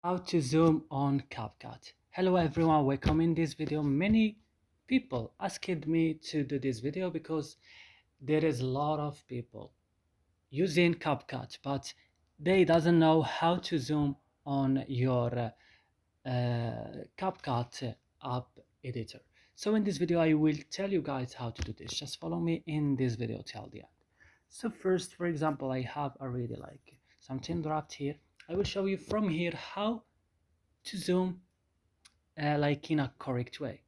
How to zoom on CapCut. Hello everyone, welcome in this video. Many people asked me to do this video because there is a lot of people using CapCut, but they doesn't know how to zoom on your CapCut app editor. So in this video, I will tell you guys how to do this. Just follow me in this video till the end. So first, for example, I have already like something dropped here. I will show you from here how to zoom like in a correct way.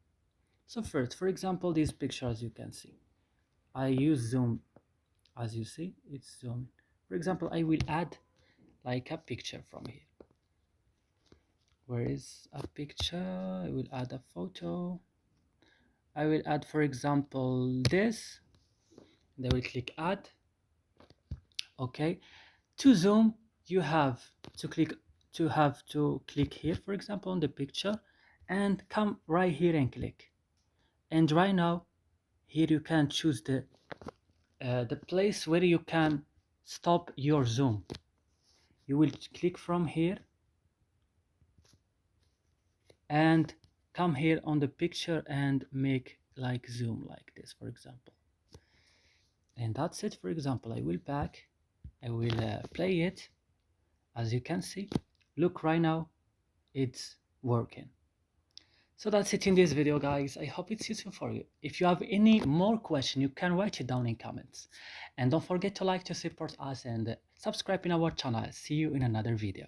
So first, for example, this picture, as you can see, I use zoom. As you see, it's zoom. For example, I will add like a picture from here. Where is a picture? I will add a photo. I will add, for example, this. Then we click add. Okay. To zoom, you have to click here, for example, on the picture, and come right here and click. And right now, here you can choose the place where you can stop your zoom. You will click from here and come here on the picture and make like zoom like this, for example. And that's it. For example, I will back, I will play it. As you can see, look, right now it's working. So that's it in this video, guys. I hope it's useful for you. If you have any more question, you can write it down in comments. And don't forget to like to support us and subscribe in our channel. See you in another video.